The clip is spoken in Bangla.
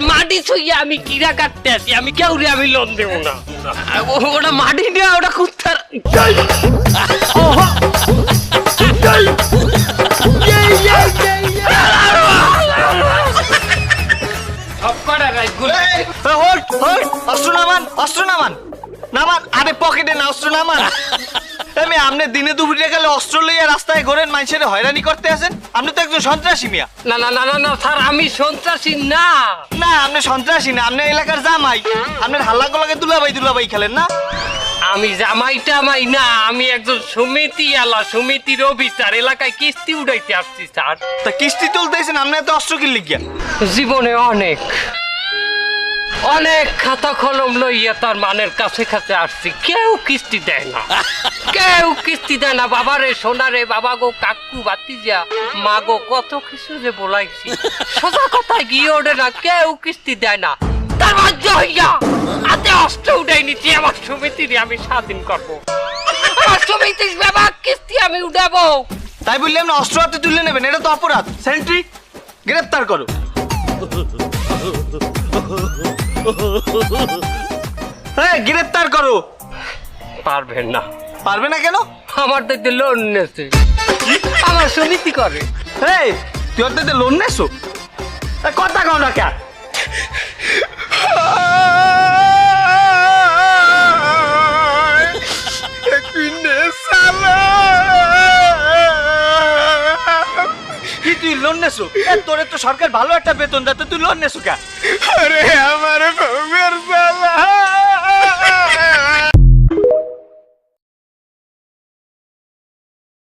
মাটি ছুঁয়ে আমি কিরা কাটতে আছি, আমি কেউরে আমি লোন দেবো না। ওটা মাটি না, ওটা কুত্তার। অস্ত্র নামান, অস্ত্র নামান, নামান। আরে পকেটে না, অস্ত্র নামান। আমি আপনি দিনে দুপুরে গেলে অস্ত্র লইয়া রাস্তায় ঘোরেন, মানুষের হয়রানি করতে আছেন। আপনি তো একজন সন্ত্রাসী মিয়া। না না না না না স্যার, আমি সন্ত্রাসী না। না, আপনি সন্ত্রাসী না, আপনি এলাকার জামাই। আপনার হাল্লা গোলাকে দুলাভাই খেলেন না। আমি জামাই টামাই না, আমি একজন সমিতি আলা, সমিতির অফিসার, এলাকায় কিস্তি উঠাইতে আসছি স্যার। তা কিস্তি তুলতেছেন, আপনি এত অস্ত্র কিনলে গিয়া? জীবনে অনেক অনেক খাতা কলম লইয়া তার মানের কাছে কাছে আসছি, কেউ কিস্তি দেয় না, কেউ কিস্তি দেয় না। বাবারে সোনারে, বাবা গো, কাকু বাতিজা, মা গো, কত কিছু যে বলাইছি, সোজা কথায় গিয়ে ওঠে না, কেউ কিস্তি দেয় না। তার বাধ্য হইয়া হাতে অস্ত্র উঠাই নিচ্ছি, আমার সমিতিরে আমি স্বাধীন করবো, আমার সমিতির বাবা কিস্তি আমি উঠাবো। তাই বললে আপনি অস্ত্র হাতে তুলে নেবেন, এটা তো অপরাধ। সেন্ট্রি, গ্রেফতার করো। হ্যাঁ, গ্রেফতার করো। পারবেন না। পারবে না কেন? আমার দেখতে লোন নেছে, আমার সমিতি করে। এই, তুই ওর দিতে লোন নেছো? কথা কও না কে? কি তুই লোন নেছো? তোরে তো সরকার ভালো একটা বেতন দেয়, তুই লোন নেছো কে? আরে আমার বউয়ের জ্বালা।